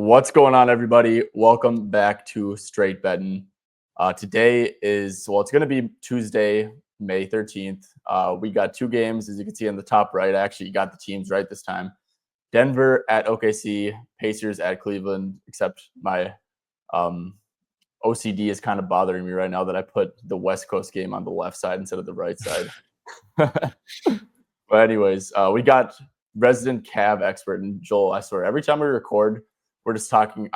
What's going on, everybody? Welcome back to Straight Betting. Today is, it's going to be Tuesday, May 13th. We got two games, as you can see on the top right. I actually got the teams right this time. Denver at OKC, Pacers at Cleveland, except my OCD is kind of bothering me right now that I put the West Coast game on the left side instead of the right side. But anyways, we got resident Cav expert, and Joel, I swear, every time we record, we're just talking.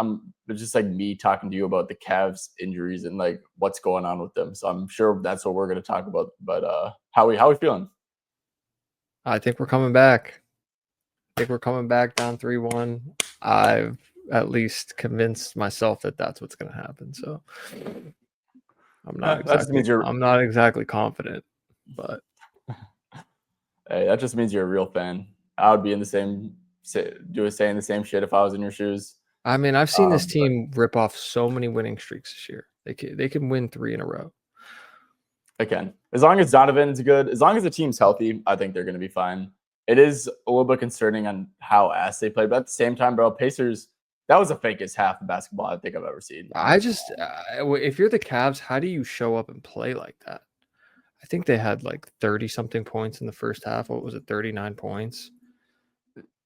It's just like me talking to you about the Cavs injuries and like what's going on with them. So I'm sure that's what we're going to talk about. But how we feeling? I think we're coming back. I think we're coming back down 3-1. I've at least convinced myself that that's what's going to happen. So I'm not exactly confident, but hey, that just means you're a real fan. I would be in the same saying the same shit if I was in your shoes. I mean, I've seen this team rip off so many winning streaks this year. They can win 3 in a row. They can. As long as Donovan's good, as long as the team's healthy, I think they're going to be fine. It is a little bit concerning on how ass they play, but at the same time, bro, Pacers, that was the fakest half of basketball I think I've ever seen. If you're the Cavs, how do you show up and play like that? I think they had like 30-something points in the first half. What was it, 39 points?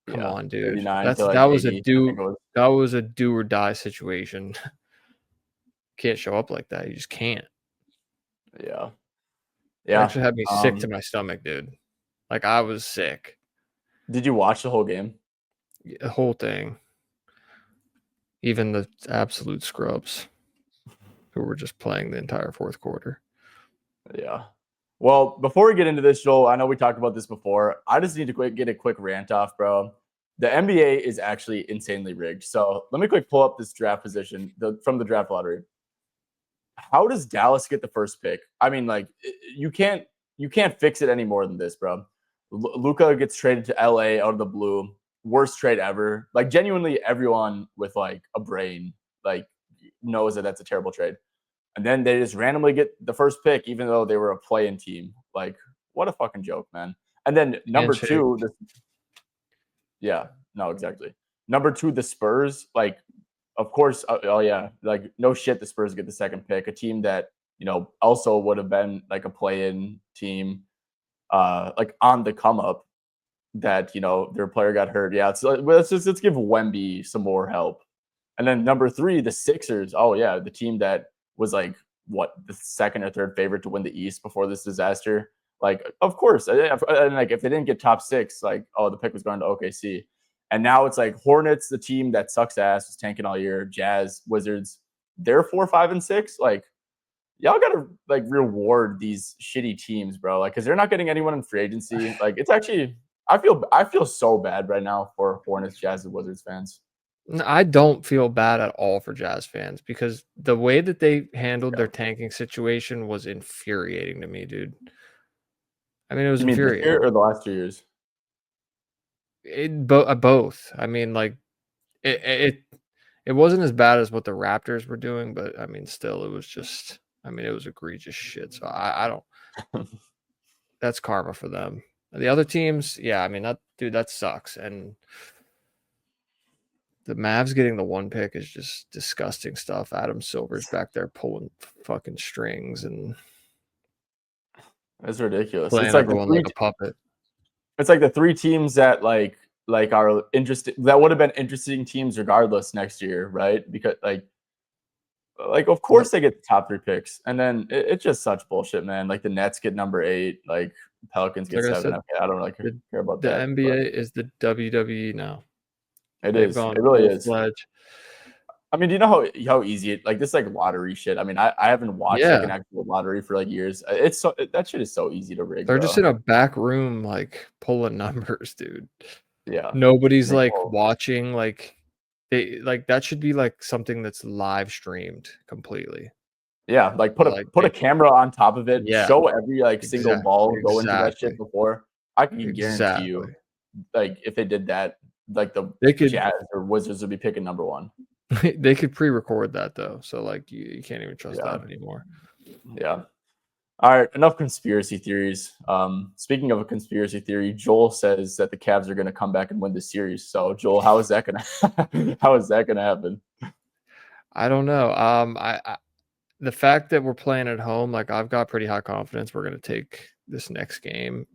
Come on, dude. That was a do or die situation. Can't show up like that. You just can't. Yeah. It actually had me sick to my stomach, dude. Like, I was sick. Did you watch the whole game? The whole thing. Even the absolute scrubs who were just playing the entire fourth quarter. Yeah. Well, before we get into this, Joel, I know we talked about this before. I just need to get a quick rant off, bro. The NBA is actually insanely rigged. So let me quick pull up this draft position from the draft lottery. How does Dallas get the first pick? I mean, like, you can't fix it any more than this, bro. Luka gets traded to LA out of the blue. Worst trade ever. Like, genuinely, everyone with like a brain like knows that that's a terrible trade. And then they just randomly get the first pick, even though they were a play-in team. Like, what a fucking joke, man. And then number two, exactly. Number two, the Spurs, like, of course, like, no shit, the Spurs get the second pick. A team that, also would have been like a play-in team, like on the come up, that, their player got hurt. Yeah, let's give Wemby some more help. And then number three, the Sixers. Oh yeah, the team that was like the second or third favorite to win the East before this disaster. Like, of course, and like if they didn't get top 6, like, the pick was going to OKC. And now it's like Hornets, the team that sucks ass, was tanking all year. Jazz, Wizards, they're 4, 5, and 6. Like, y'all gotta like reward these shitty teams, bro. Like, because they're not getting anyone in free agency. Like, it's actually, I feel so bad right now for Hornets, Jazz, and Wizards fans. I don't feel bad at all for Jazz fans because the way that they handled their tanking situation was infuriating to me, dude. I mean, it was infuriating. This year or the last 2 years? Both. I mean, like, it wasn't as bad as what the Raptors were doing, but I mean, still, it was just, I mean, it was egregious shit. So I don't. That's karma for them. The other teams, yeah, I mean, that sucks. And the Mavs getting the 1 pick is just disgusting stuff. Adam Silver's back there pulling fucking strings and it's ridiculous. Playing everyone like a puppet. It's like the 3 teams that like are interesting, that would have been interesting teams regardless next year, right? Because like of course they get the top 3 picks, and then it's just such bullshit, man. Like the Nets get number 8, like Pelicans get 7. I don't really care about that. The NBA is the WWE now. It is. It really is. I mean, do you know how easy it, like, this like lottery shit? I mean, I haven't watched like an actual lottery for like years. That shit is so easy to rig. They're just in a back room like pulling numbers, dude. Yeah. Nobody's like watching. Like, that should be like something that's live streamed completely. Yeah, like put a camera on top of it. Yeah. Show every like single ball go into that shit before. I can guarantee you, like, if they did that, like Jazz or Wizards would be picking number 1. They could pre-record that though, so like you can't even trust that anymore. Yeah. All right, enough conspiracy theories. Speaking of a conspiracy theory, Joel says that the Cavs are going to come back and win the series. So, Joel, how is that going to how is that going to happen? I don't know. The fact that we're playing at home, like I've got pretty high confidence we're going to take this next game,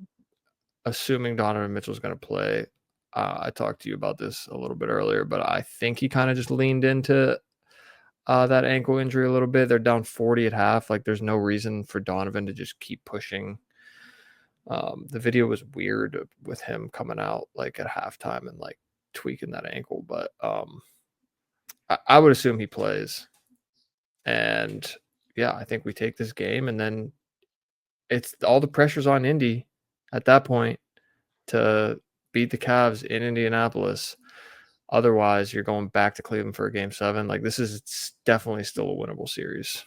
assuming Donovan Mitchell's going to play. I talked to you about this a little bit earlier, but I think he kind of just leaned into that ankle injury a little bit. They're down 40 at half. Like there's no reason for Donovan to just keep pushing. The video was weird with him coming out like at halftime and like tweaking that ankle, but I would assume he plays. And yeah, I think we take this game, and then it's all the pressure's on Indy at that point to beat the Cavs in Indianapolis. Otherwise, you're going back to Cleveland for a game 7. Like this is definitely still a winnable series.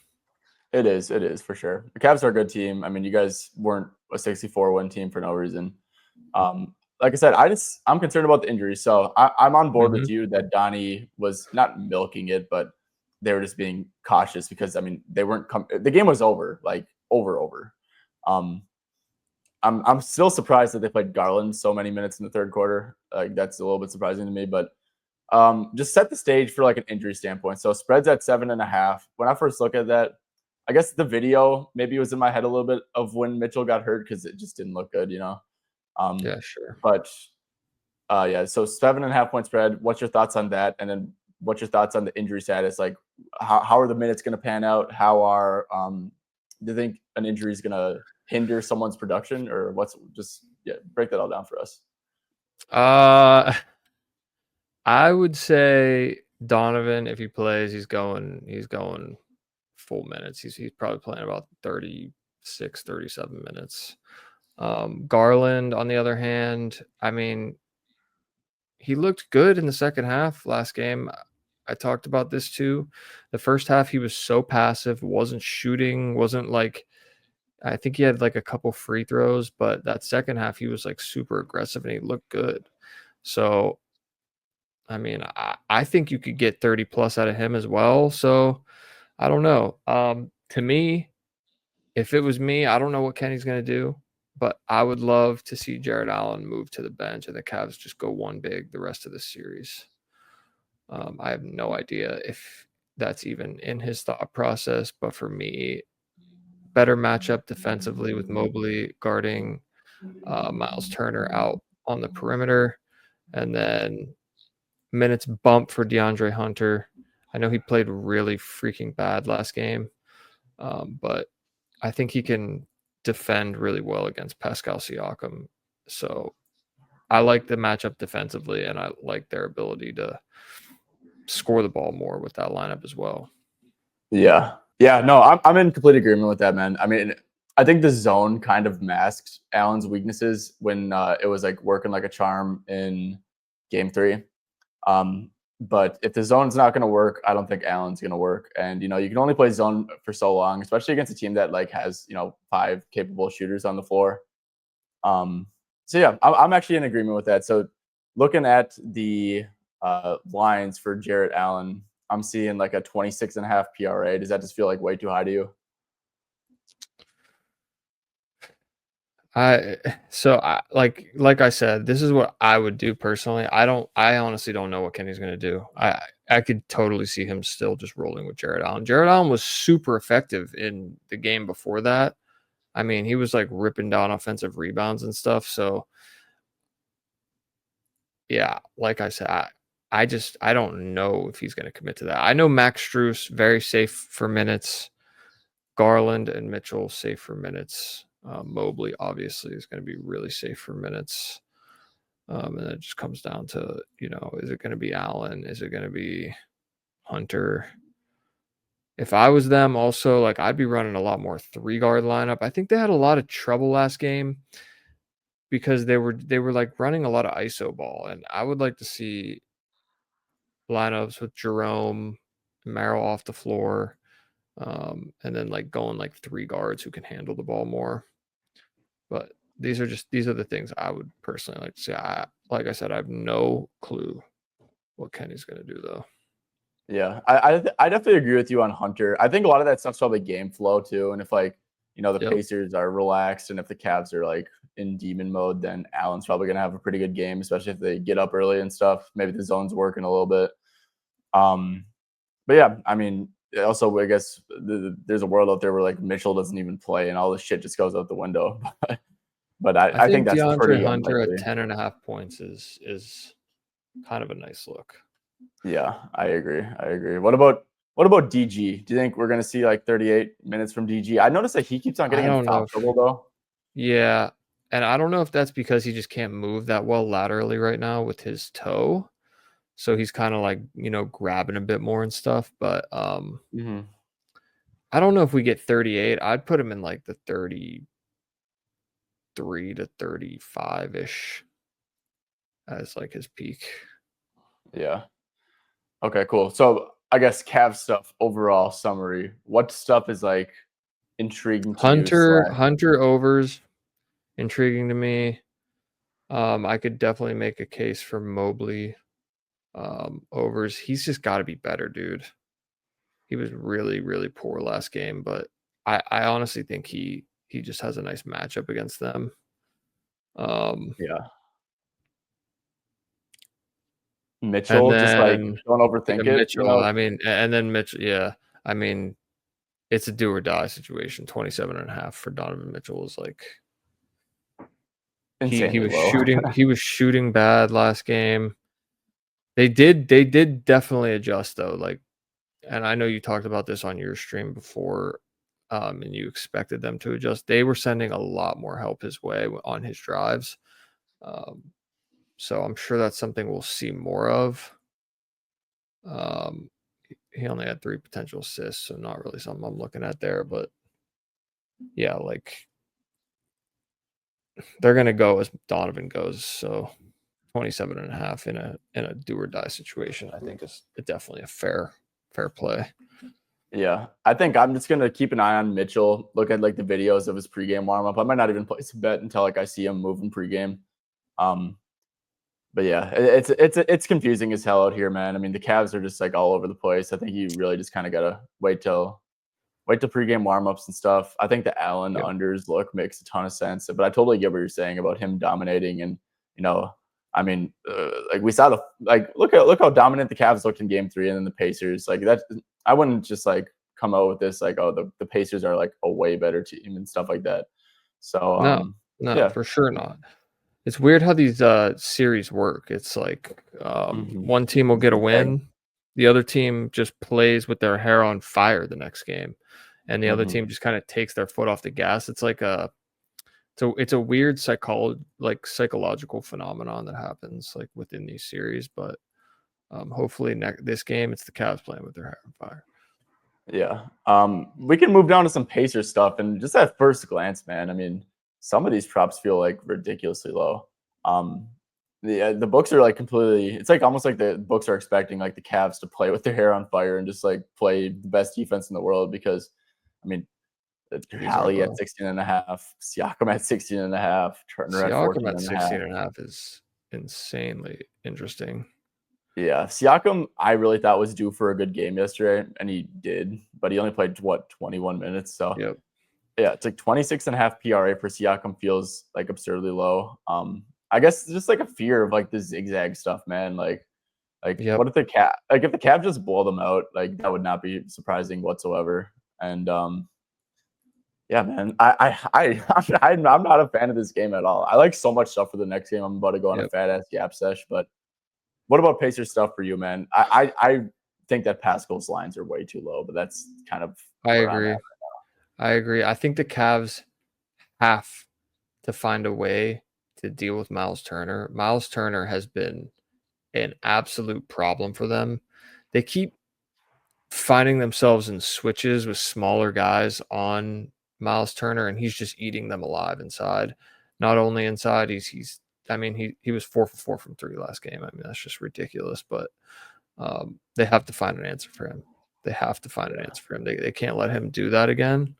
It is for sure. The Cavs are a good team. I mean, you guys weren't a 64-win team for no reason. Like I said, I'm concerned about the injuries. So I'm on board with you that Donnie was not milking it, but they were just being cautious because I mean they weren't the game was over, like over. I'm still surprised that they played Garland so many minutes in the third quarter. Like that's a little bit surprising to me, but just set the stage for like an injury standpoint. So spreads at 7.5. When I first look at that, I guess the video maybe was in my head a little bit of when Mitchell got hurt because it just didn't look good, Yeah, sure. But yeah, so 7.5 point spread. What's your thoughts on that? And then what's your thoughts on the injury status? Like, how are the minutes going to pan out? How are do you think an injury is going to hinder someone's production, or what's just break that all down for us? I would say Donovan, if he plays, he's going full minutes. He's probably playing about 36, 37 minutes. Garland, on the other hand, I mean, he looked good in the second half last game. I talked about this too. The first half, he was so passive, wasn't shooting, wasn't like, I think he had like a couple free throws, but that second half, he was like super aggressive and he looked good. So, I mean, I think you could get 30 plus out of him as well. So, I don't know. To me, if it was me, I don't know what Kenny's going to do, but I would love to see Jared Allen move to the bench and the Cavs just go one big the rest of the series. I have no idea if that's even in his thought process, but for me, better matchup defensively with Mobley guarding Miles Turner out on the perimeter, and then minutes bump for DeAndre Hunter. I know he played really freaking bad last game, but I think he can defend really well against Pascal Siakam. So I like the matchup defensively, and I like their ability to score the ball more with that lineup as well. Yeah. No, I'm in complete agreement with that, man. I mean, I think the zone kind of masked Allen's weaknesses when it was like working like a charm in game 3. But if the zone's not going to work, I don't think Allen's going to work. And, you can only play zone for so long, especially against a team that like has, 5 capable shooters on the floor. So yeah, I'm actually in agreement with that. So looking at the lines for Jarrett Allen, I'm seeing like a 26.5 PRA. Does that just feel like way too high to you? Like I said, this is what I would do personally. I honestly don't know what Kenny's going to do. I could totally see him still just rolling with Jared Allen. Jared Allen was super effective in the game before that. I mean, he was like ripping down offensive rebounds and stuff. So yeah, like I said, I don't know if he's going to commit to that. I know Max Strus very safe for minutes. Garland and Mitchell safe for minutes. Mobley obviously is going to be really safe for minutes. And then it just comes down to, is it going to be Allen? Is it going to be Hunter? If I was them also, like I'd be running a lot more 3-guard lineup. I think they had a lot of trouble last game because they were like running a lot of ISO ball. And I would like to see lineups with Jerome, Merrill off the floor, and then like going like 3 guards who can handle the ball more. But these are the things I would personally like to see. Like I said, I have no clue what Kenny's going to do though. Yeah, I definitely agree with you on Hunter. I think a lot of that stuff's probably game flow too. And if like the Pacers are relaxed, and if the Cavs are like in demon mode, then Allen's probably going to have a pretty good game, especially if they get up early and stuff. Maybe the zone's working a little bit. But yeah, I mean, also I guess there's a world out there where like Mitchell doesn't even play, and all this shit just goes out the window. But I think that's DeAndre pretty Hunter unlikely. at 10.5 points is kind of a nice look. Yeah, I agree. What about DG? Do you think we're going to see like 38 minutes from DG? I noticed that he keeps on getting in foul trouble though. Yeah, and I don't know if that's because he just can't move that well laterally right now with his toe. So he's kind of like, grabbing a bit more and stuff. But I don't know if we get 38. I'd put him in like the 33 to 35-ish as like his peak. Yeah. Okay, cool. So I guess Cavs stuff overall summary. What stuff is like intriguing to you? Hunter overs, intriguing to me. I could definitely make a case for Mobley overs. He's just got to be better, dude. He was really, really poor last game, but I honestly think he just has a nice matchup against them. Yeah. Mitchell, just like don't overthink it. Mitchell, I mean, and then Mitchell, yeah. I mean, it's a do or die situation. 27.5 for Donovan Mitchell was like he was shooting. He was shooting bad last game. They did definitely adjust though. Like, and I know you talked about this on your stream before, and you expected them to adjust. They were sending a lot more help his way on his drives. So I'm sure that's something we'll see more of. He only had 3 potential assists, so not really something I'm looking at there. But yeah, like they're gonna go as Donovan goes. So 27.5 in a do or die situation, I think is definitely a fair play. Yeah, I think I'm just gonna keep an eye on Mitchell. Look at like the videos of his pregame warm up. I might not even place a bet until like I see him moving pregame. But yeah, it's confusing as hell out here, man. I mean, the Cavs are just like all over the place. I think you really just kind of gotta wait till pregame warmups and stuff. I think the Allen unders look makes a ton of sense, but I totally get what you're saying about him dominating. And I mean, like we saw look how dominant the Cavs looked in Game 3, and then the Pacers. Like that, I wouldn't just like come out with this like, oh, the Pacers are like a way better team and stuff like that. So no, yeah, for sure not. It's weird how these series work. It's like one team will get a win, the other team just plays with their hair on fire the next game, and the other team just kind of takes their foot off the gas. It's like it's a weird psychological phenomenon that happens like within these series. But hopefully this game it's the Cavs playing with their hair on fire. Yeah. We can move down to some Pacer stuff, and just at first glance, man, I mean, some of these props feel like ridiculously low. The books are like completely. It's like almost like the books are expecting like the Cavs to play with their hair on fire and just like play the best defense in the world. Because, I mean, Hallie at 16.5, Siakam at 16.5, Turner at 14.5. Siakam at 16.5 is insanely interesting. Yeah, Siakam, I really thought was due for a good game yesterday, and he did, but he only played 21 minutes. So yeah, it's like 26.5 PRA for Siakam feels like absurdly low. I guess it's just like a fear of like the zigzag stuff, man. Like what if the Cavs just blow them out? Like that would not be surprising whatsoever. And yeah, man, I'm not a fan of this game at all. I like so much stuff for the next game. I'm about to go on a fat ass gap sesh, but what about Pacer stuff for you, man? I think that Pascal's lines are way too low, but that's kind of I agree. I agree. I think the Cavs have to find a way to deal with Miles Turner. Miles Turner has been an absolute problem for them. They keep finding themselves in switches with smaller guys on Miles Turner, and he's just eating them alive inside. Not only inside, he's I mean, he was 4 for 4 from 3 last game. I mean, that's just ridiculous, but they have to find an answer for him. They have to find an answer for him. They can't let him do that again.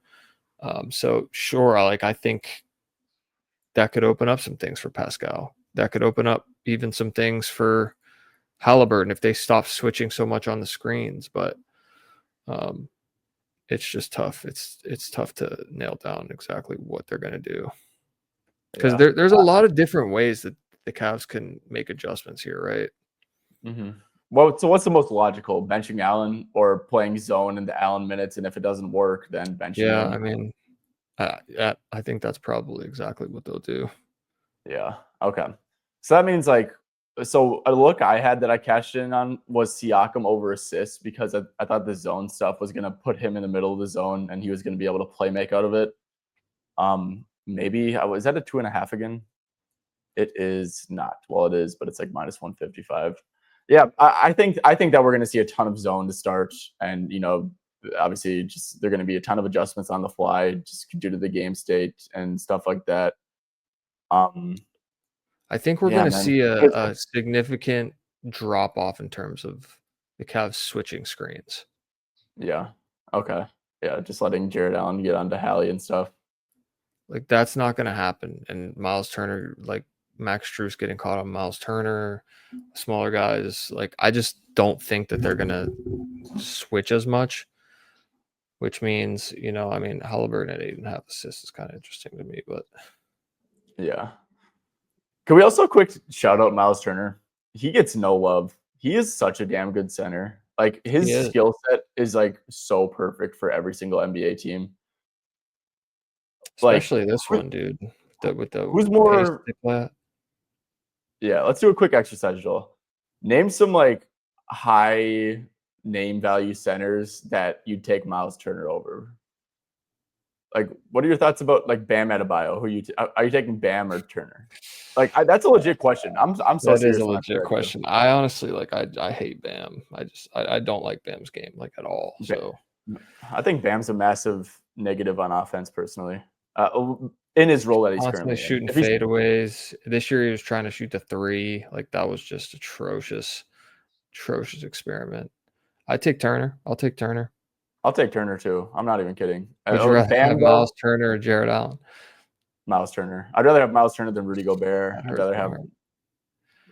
So sure, I think that could open up some things for Pascal. That could open up even some things for Halliburton if they stop switching so much on the screens. But it's just tough. It's tough to nail down exactly what they're going to do because there's a lot of different ways that the Cavs can make adjustments here, right? Mm-hmm. Well, so what's the most logical? Benching Allen or playing zone in the Allen minutes, and if it doesn't work, then benching him? I mean, I think that's probably exactly what they'll do. Yeah. Okay. So that means so a look I had that I cashed in on was Siakam over assists because I thought the zone stuff was going to put him in the middle of the zone and he was going to be able to play make out of it. Maybe is that a 2.5 again? It is not. Well, it is, but it's like minus 155. Yeah, I think that we're going to see a ton of zone to start, and obviously, just they're going to be a ton of adjustments on the fly, just due to the game state and stuff like that. I think we're going to see a significant drop off in terms of the Cavs switching screens. Yeah. Okay. Yeah, just letting Jared Allen get onto Hallie and stuff. Like that's not going to happen. And Miles Turner, like Max Strus getting caught on Miles Turner, smaller guys. Like I just don't think that they're going to switch as much. Which means, I mean, Halliburton at 8.5 assists is kind of interesting to me, but yeah. Can we also quick shout out Miles Turner? He gets no love. He is such a damn good center. Like his skill set is like so perfect for every single NBA team. Especially this one, dude. With the who's more? Yeah, let's do a quick exercise, Joel. Name some like high name value centers that you'd take Miles Turner over. Like, what are your thoughts about like Bam Adebayo? Are you taking Bam or Turner? Like, that's a legit question. I'm so serious. That is a legit question. I honestly I hate Bam. I don't like Bam's game like at all. So I think Bam's a massive negative on offense personally. In his role that he's currently shooting fadeaways. This year he was trying to shoot the 3. Like that was just atrocious experiment. I'll take Turner too. I'm not even kidding. Would you rather have Miles Turner or Jared Allen? Miles Turner. I'd rather have Miles Turner than Rudy Gobert. I'd rather have.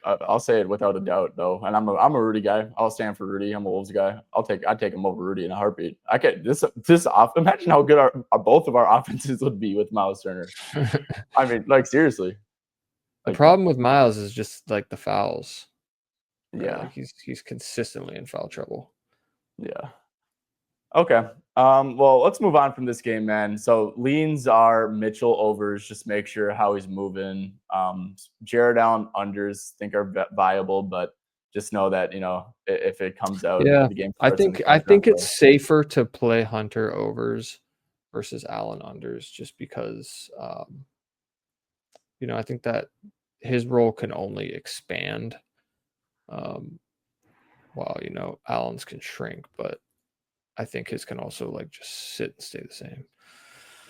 I'll say it without a doubt, though. And I'm a Rudy guy. I'll stand for Rudy. I'm a Wolves guy. I'd take him over Rudy in a heartbeat. I could this off. Imagine how good both of our offenses would be with Miles Turner. I mean, like seriously. The problem with Miles is just like the fouls. Right? Yeah, like he's consistently in foul trouble. Yeah. Okay. Well, let's move on from this game, man. So leans are Mitchell overs. Just make sure how he's moving. Jared Allen unders think are viable, but just know that if it comes out, the game. I think it's safer to play Hunter overs versus Allen unders, just because I think that his role can only expand. While Allen's can shrink, but I think his can also like just sit and stay the same.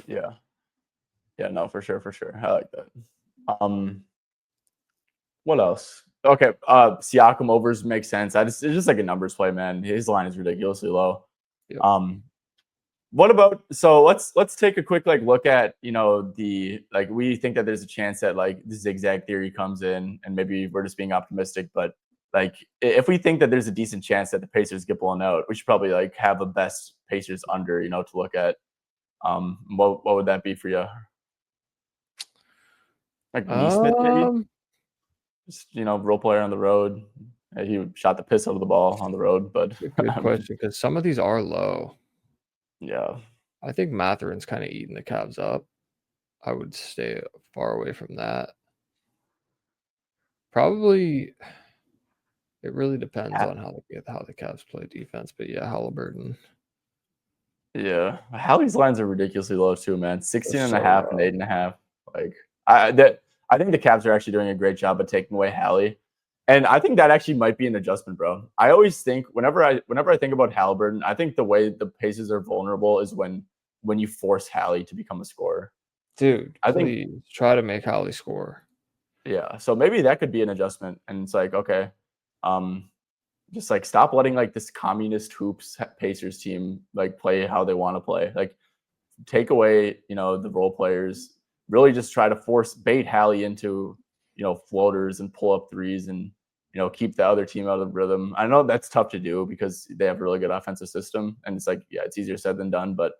Yeah. Yeah, no, for sure. I like that. What else? Okay, Siakam overs make sense. It's just like a numbers play, man. His line is ridiculously low. Yep. What about let's take a quick look at we think that there's a chance that like the zigzag theory comes in, and maybe we're just being optimistic, but like if we think that there's a decent chance that the Pacers get blown out, we should probably like have a best Pacers under, to look at. What would that be for you? Like Neesmith, maybe? Just role player on the road. He shot the piss out of the ball on the road, but good question, because some of these are low. Yeah, I think Matherin's kind of eating the Cavs up. I would stay far away from that. Probably. It really depends on how the Cavs play defense, but yeah, Halliburton. Yeah, Hallie's lines are ridiculously low too, man. 16.5 and 8.5. Like I think the Cavs are actually doing a great job of taking away Hallie, and I think that actually might be an adjustment, bro. I always think whenever I think about Halliburton, I think the way the Pacers are vulnerable is when you force Hallie to become a scorer. Dude, please try to make Hallie score. Yeah, so maybe that could be an adjustment, and it's like okay. Just like stop letting like this communist hoops Pacers team like play how they want to play. Like take away, the role players. Really just try to bait Hallie into, floaters and pull up threes and keep the other team out of rhythm. I know that's tough to do because they have a really good offensive system, and it's like, yeah, it's easier said than done. But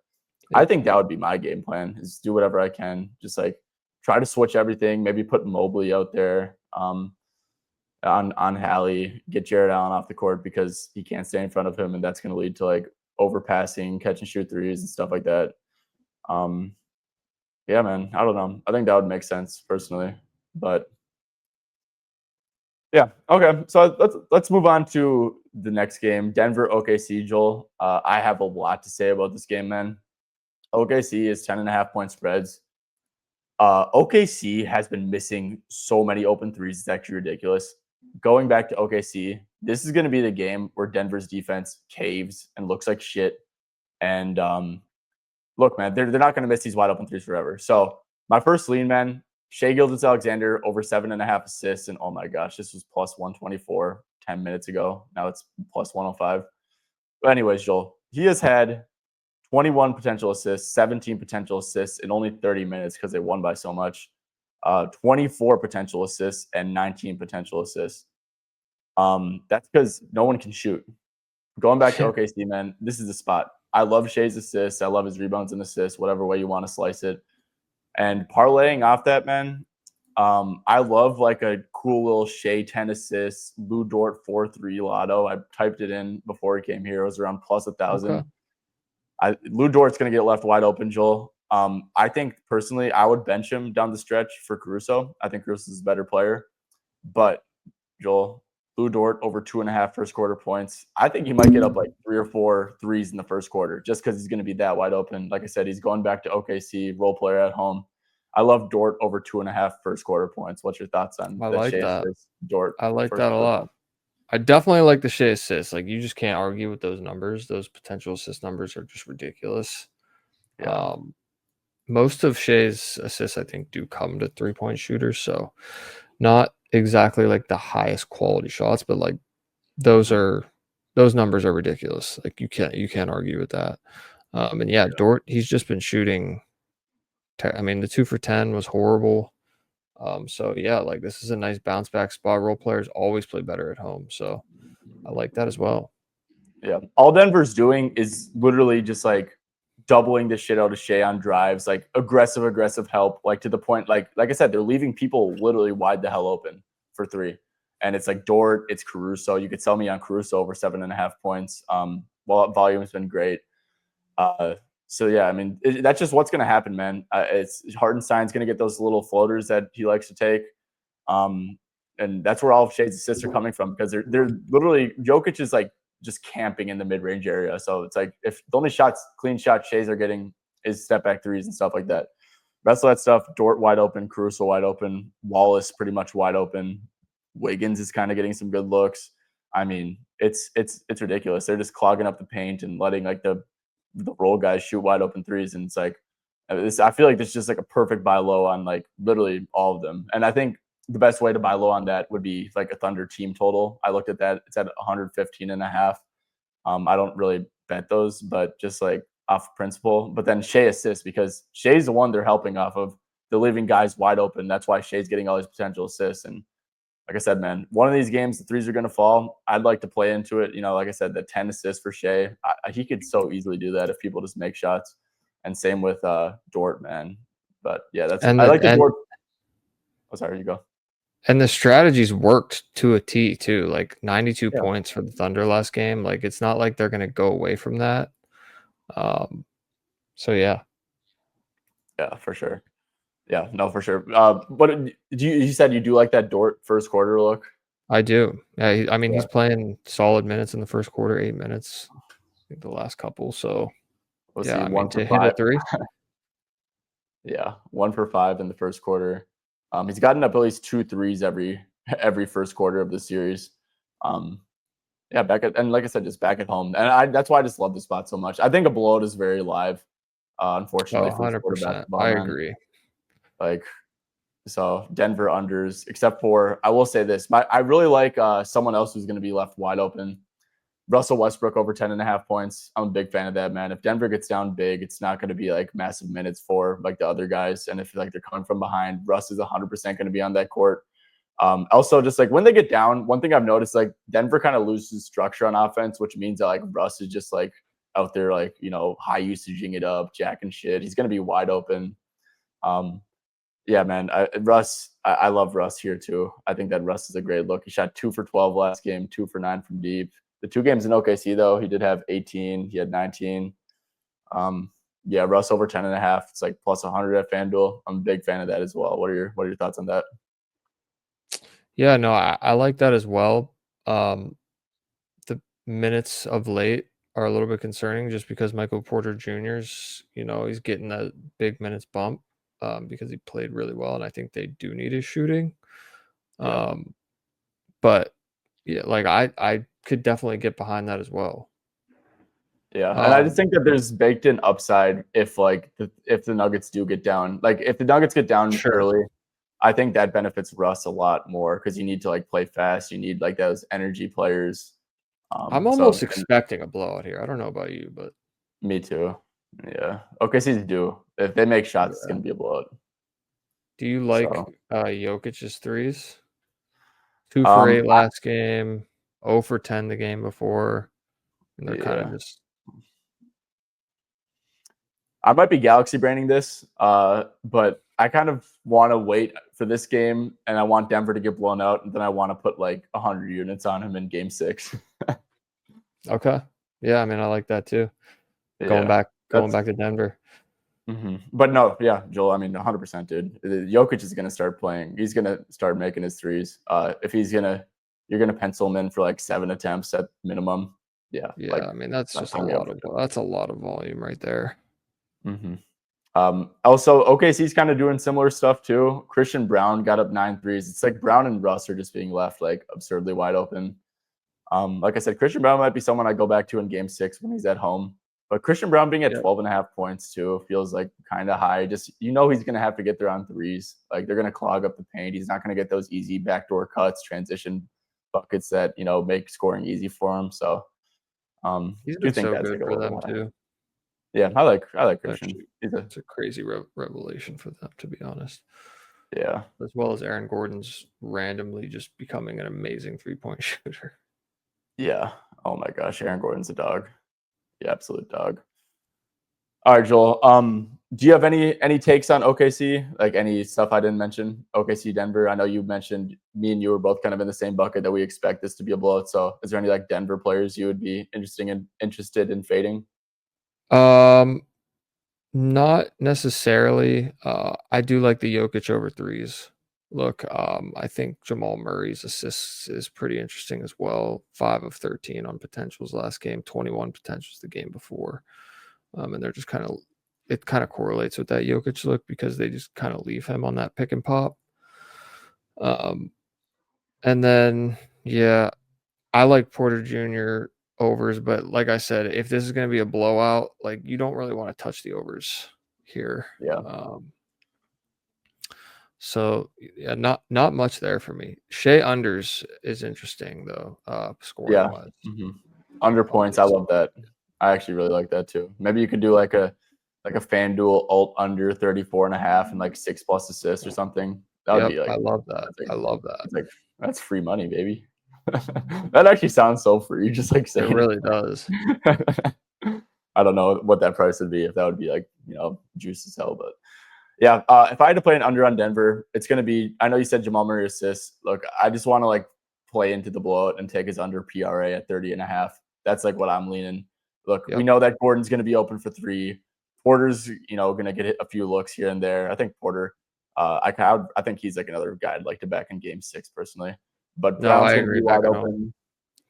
I think that would be my game plan: is do whatever I can, just like try to switch everything. Maybe put Mobley out there on Hallie, get Jared Allen off the court because he can't stay in front of him, and that's going to lead to like overpassing, catch and shoot threes, and stuff like that. Yeah, man, I don't know. I think that would make sense personally, but yeah, okay. So let's move on to the next game, Denver OKC. Joel, I have a lot to say about this game, man. OKC is 10.5-point spreads. OKC has been missing so many open threes. It's actually ridiculous. Going back to OKC, this is going to be the game where Denver's defense caves and looks like shit. And look, man, they're not going to miss these wide open threes forever. So my first lean, man, Shai Gilgeous-Alexander over 7.5 assists. And oh my gosh, this was plus 124 10 minutes ago. Now it's plus 105. But anyways, Joel, he has had 21 potential assists, 17 potential assists in only 30 minutes because they won by so much. 24 potential assists and 19 potential assists. That's because no one can shoot. Going back to OKC, man, this is the spot. I love Shai's assists. I love his rebounds and assists, whatever way you want to slice it. And parlaying off that, man, I love like a cool little Shai 10 assists, Lou Dort 4-3 lotto. I typed it in before he came here. It was around plus 1,000. Okay. Lou Dort's going to get left wide open, Joel. I think personally, I would bench him down the stretch for Caruso. I think Caruso is a better player. But, Joel, Lou Dort over 2.5 first quarter points. I think he might get up like 3 or 4 threes in the first quarter just because he's going to be that wide open. Like I said, he's going back to OKC, role player at home. I love Dort over 2.5 first quarter points. What's your thoughts on I like that? Dort. I like that a lot. I definitely like the Shai assists. Like, you just can't argue with those numbers. Those potential assist numbers are just ridiculous. Yeah. Most of Shai's assists, I think, do come to 3-point shooters. So not exactly like the highest quality shots, but like those numbers are ridiculous. Like you can't argue with that. And yeah, Dort, he's just been shooting. I mean, the 2 for 10 was horrible. So yeah, like this is a nice bounce back spot. Role players always play better at home. So I like that as well. Yeah. All Denver's doing is literally just like doubling the shit out of Shai on drives, like aggressive help, like to the point, like I said, they're leaving people literally wide the hell open for 3. And it's like Dort, it's Caruso. You could sell me on Caruso over 7.5 points. Well, volume's been great. So yeah, I mean, that's just what's going to happen, man. It's Hartenstein's going to get those little floaters that he likes to take. And that's where all of Shai's assists are coming from because they're literally, Jokic is like just camping in the mid-range area. So it's like if the only clean shots Shai's are getting is step back threes and stuff like that. Rest of that stuff, Dort wide open, Caruso wide open, Wallace pretty much wide open. Wiggins is kind of getting some good looks. I mean, it's ridiculous. They're just clogging up the paint and letting like the role guys shoot wide open threes. And it's like, I feel like this is just like a perfect buy low on like literally all of them. And I think the best way to buy low on that would be like a Thunder team total. I looked at that. It's at 115.5. I don't really bet those, but just like off principle. But then Shai assists because Shai's the one they're helping off of. They're leaving guys wide open. That's why Shai's getting all these potential assists. And like I said, man, one of these games, the threes are going to fall. I'd like to play into it. Like I said, the 10 assists for Shai. He could so easily do that if people just make shots. And same with Dort, man. But yeah, I like the Dort. Oh, sorry, you go. And the strategies worked to a T too. Like 92 points for the Thunder last game. Like it's not like they're going to go away from that. So yeah. Yeah, for sure. Yeah, no, for sure. But you said you do like that Dort first quarter look? I do. Yeah, I mean, he's playing solid minutes in the first quarter, 8 minutes. I think the last couple. So yeah, I mean, to hit a 3. Yeah, 1 for 5 in the first quarter. He's gotten up at least 2 threes every first quarter of the series. Yeah, and like I said, just back at home, and that's why I just love the spot so much. I think a blowout is very live. Unfortunately, 100%. I agree. Like, so Denver unders, except for I will say this: I really like someone else who's going to be left wide open. Russell Westbrook over 10.5 points. I'm a big fan of that, man. If Denver gets down big, it's not going to be like massive minutes for like the other guys. And if like they're coming from behind, Russ is 100% going to be on that court. Also, just like when they get down, one thing I've noticed, like Denver kind of loses structure on offense, which means that like Russ is just like out there, like, high usaging it up, jacking shit. He's going to be wide open. Yeah, man. I love Russ here too. I think that Russ is a great look. He shot 2 for 12 last game, 2 for 9 from deep. The 2 games in OKC though, he did have 18. He had 19. Yeah, Russ over 10.5. It's like plus 100 at FanDuel. I'm a big fan of that as well. What are your thoughts on that? Yeah, no, I like that as well. The minutes of late are a little bit concerning just because Michael Porter Jr.'s, he's getting that big minutes bump because he played really well, and I think they do need his shooting. Yeah. But yeah, like I could definitely get behind that as well. Yeah, and I just think that there's baked in upside if if the Nuggets do get down. Like if the Nuggets get down Sure. early, I think that benefits Russ a lot more because you need to like play fast. You need like those energy players. I'm almost expecting a blowout here. I don't know about you, but me too. Yeah. OKC's due. If they make shots, it's yeah. gonna be a blowout. Do you like So, Jokic's threes? 2 for 8 I, last game, 0 for 10 the game before, and they're kind of yeah, just I might be galaxy branding this, but I kind of want to wait for this game, and I want Denver to get blown out, and then I want to put like 100 units on him in Game 6. okay. Yeah, I mean, I like that too. Going Yeah, back to Denver. But no, yeah, Joel. I mean, 100%, dude. Jokic is gonna start playing. He's gonna start making his threes. If you're gonna pencil him in for like 7 attempts at minimum. Yeah, Yeah, like I mean, that's that's just a gonna be up lot for of him. that's a lot of volume right there. Also, OKC's kind of doing similar stuff too. Christian Brown got up 9 threes. It's like Brown and Russ are just being left like absurdly wide open. Like I said, Christian Brown might be someone I go back to in Game 6 when he's at home. But Christian Brown being at Yep. 12.5 points too feels like kind of high. Just he's going to have to get there on threes. Like they're going to clog up the paint. He's not going to get those easy backdoor cuts, transition buckets that make scoring easy for him. So He's do been think so that's like good a for little them bit high. too. Yeah, I like Christian. Actually, He's a it's a crazy revelation for them, to be honest. yeah. As well as Aaron Gordon's randomly just becoming an amazing 3-point shooter. Yeah. Oh my gosh, Aaron Gordon's a dog. Yeah, absolute dog. All right, Joel. Do you have any takes on OKC? Like any stuff I didn't mention? OKC Denver. I know you mentioned me and you were both kind of in the same bucket that we expect this to be a blowout. So, is there any like Denver players you would be interested in fading? Not necessarily. I do like the Jokic over threes. Look, I think Jamal Murray's assists is pretty interesting as well. 5 of 13 on potentials last game, 21 potentials the game before. And they're just it kind of correlates with that Jokic look because they just kind of leave him on that pick and pop. And then, yeah, I like Porter Jr. overs, but like I said, if this is going to be a blowout, like you don't really want to touch the overs here. Yeah. So yeah, not much there for me. Shea unders is interesting though, scoring Yeah. wise. Under points. I love that. I actually really like that too. Maybe you could do like a FanDuel alt under 34.5 and like 6+ assists or something. That would Yep, be like I love that. that's like I love that. that's like that's free money, baby. That actually sounds so free, just like It saying really does. it. I don't know what that price would be if that would be like, juice as hell. But yeah, if I had to play an under on Denver, it's going to be, I know you said Jamal Murray assists. Look, I just want to like play into the blowout and take his under PRA at 30.5. That's like what I'm leaning. Look, we Yep. know that Gordon's going to be open for 3. Porter's, going to get a few looks here and there. I think Porter, I think he's like another guy I'd like to back in Game 6 personally. But No, Brown's I going to be agree wide backing home. open.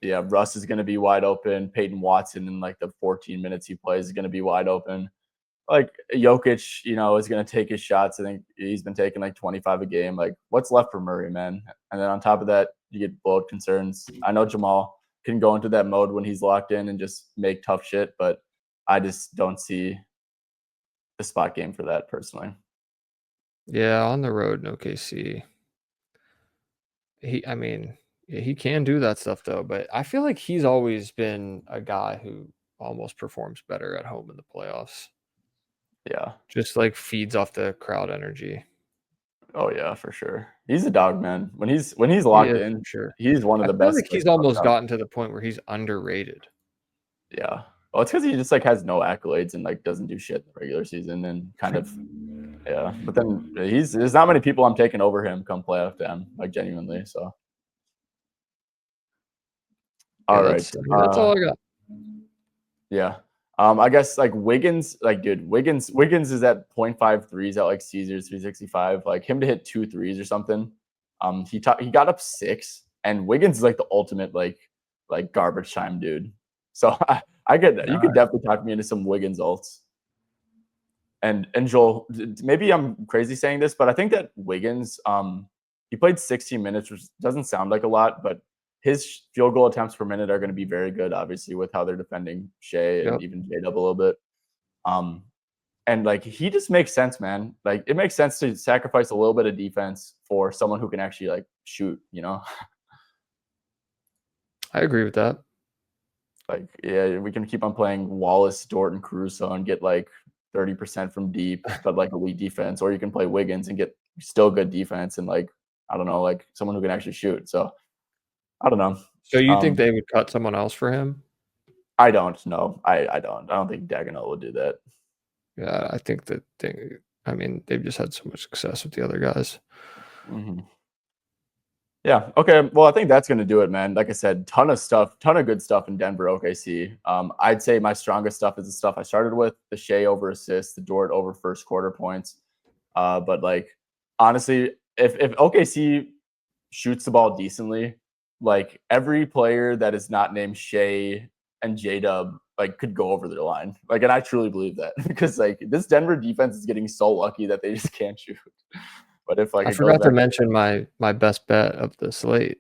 Yeah, Russ is going to be wide open. Peyton Watson in like the 14 minutes he plays is going to be wide open. Like Jokic, is going to take his shots. I think he's been taking like 25 a game. Like, what's left for Murray, man? And then on top of that, you get blowout concerns. I know Jamal can go into that mode when he's locked in and just make tough shit, but I just don't see the spot game for that personally. Yeah, on the road in OKC. I mean, yeah, he can do that stuff though, but I feel like he's always been a guy who almost performs better at home in the playoffs. Yeah. Just like feeds off the crowd energy. Oh yeah, for sure. He's a dog, man. When he's He locked is in, for sure. he's one of I the feel best. like he's almost gotten to the point where he's underrated. Yeah. Well, it's because he just like has no accolades and like doesn't do shit in the regular season and kind of yeah. But then there's not many people I'm taking over him come playoff time, like genuinely. So Yeah, all right. that's all I got. Yeah. I guess like Wiggins, like dude, Wiggins is at 0.5 threes at like Caesars 365. Like him to hit 2 threes or something. He got up 6, and Wiggins is like the ultimate like garbage time dude. So I get you could definitely talk me into some Wiggins ults. And Joel, maybe I'm crazy saying this, but I think that Wiggins, he played 16 minutes, which doesn't sound like a lot, but his field goal attempts per minute are going to be very good, obviously, with how they're defending Shea and even J-Dub a little bit. And like he just makes sense, man. Like it makes sense to sacrifice a little bit of defense for someone who can actually like shoot, you know? I agree with that. Like, yeah, we can keep on playing Wallace, Dort, and Caruso and get like 30% from deep, but like elite defense, or you can play Wiggins and get still good defense and like, I don't know, like someone who can actually shoot. So I don't know. So you think they would cut someone else for him? I don't know. I don't think Dagnall would do that. Yeah, I think that they've just had so much success with the other guys. Mm-hmm. Yeah. Okay. Well, I think that's going to do it, man. Like I said, ton of good stuff in Denver, OKC. I'd say my strongest stuff is the stuff I started with: the Shea over assists, the Dort over first quarter points. But like honestly, if OKC shoots the ball decently, like every player that is not named Shea and J-Dub like could go over their line. Like, and I truly believe that because like this Denver defense is getting so lucky that they just can't shoot. But if like I it goes forgot to back, mention my best bet of the slate.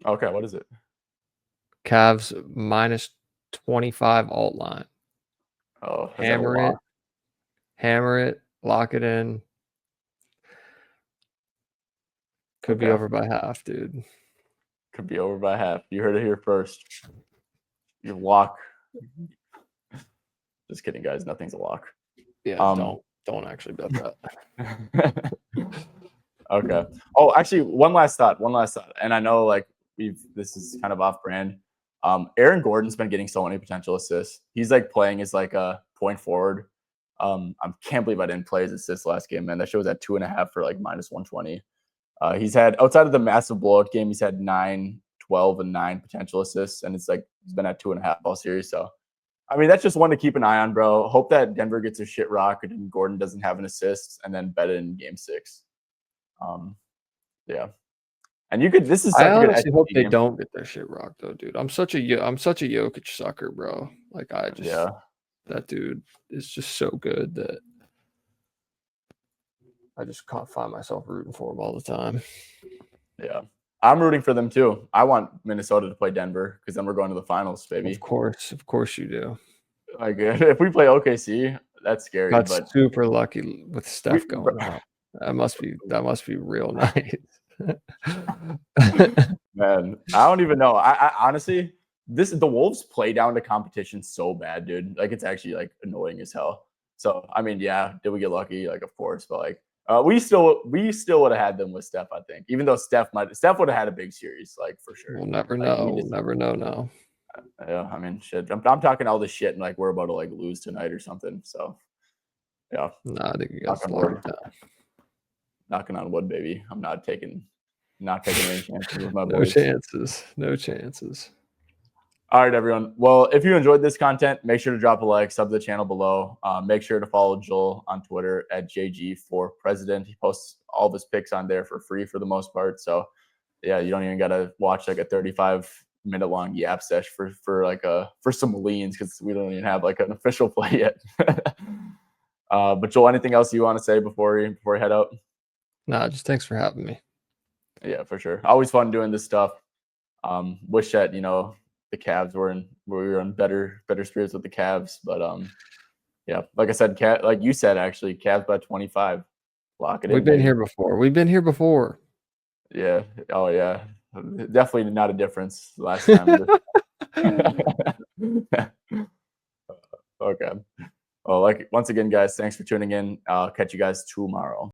okay, what is it? Cavs minus 25 alt line. Oh, Hammer it, lock it in. Could be over by half, dude. Could be over by half. You heard it here first. You lock. Just kidding, guys. Nothing's a lock. Yeah, don't actually bet that. Okay. Oh, actually, one last thought. And I know like this is kind of off brand. Aaron Gordon's been getting so many potential assists. He's like playing as like a point forward. I can't believe I didn't play his assists last game, man. That show was at 2.5 for like minus 120. He's had, outside of the massive blowout game, he's had 9, 12, and 9 potential assists, and it's like he's been at 2.5 all series. So, I mean, that's just one to keep an eye on, bro. Hope that Denver gets a shit rock and Gordon doesn't have an assist, and then bet it in game 6. Yeah. And you could. This is such I a good. honestly hope they don't get their shit rocked, though, dude. I'm such a Jokic sucker, bro. Like that dude is just so good that I just can't find myself rooting for him all the time. Yeah, I'm rooting for them too. I want Minnesota to play Denver because then we're going to the finals, baby. Of course you do. Like if we play OKC, that's scary. That's super lucky with Steph going out. That must be real nice. Man, I don't even know. I honestly, the Wolves play down to competition so bad, dude. Like it's actually like annoying as hell. So I mean, yeah, did we get lucky? Like, of course, but like we still would have had them with Steph, I think. Even though Steph would have had a big series, like for sure. We'll never know. We'll never know now. Yeah, I mean, shit. I'm talking all this shit and like we're about to like lose tonight or something. So yeah. Nah, I think you got to down. Knocking on wood, baby. I'm not taking any chances with my boys. No chances. All right, everyone. Well, if you enjoyed this content, make sure to drop a like, sub to the channel below. Make sure to follow Joel on Twitter at JG4President. He posts all of his picks on there for free for the most part. So yeah, you don't even gotta watch like a 35-minute long yap sesh for some leans because we don't even have like an official play yet. But Joel, anything else you want to say before we head out? Nah, just thanks for having me. Yeah, for sure. Always fun doing this stuff. Wish that the Cavs we were in better spirits with the Cavs, but yeah, like I said, like you said, actually, Cavs by 25. Lock it in. We've been here before. Yeah. Oh yeah. Definitely not a difference last time. Okay. Well, once again, guys, thanks for tuning in. I'll catch you guys tomorrow.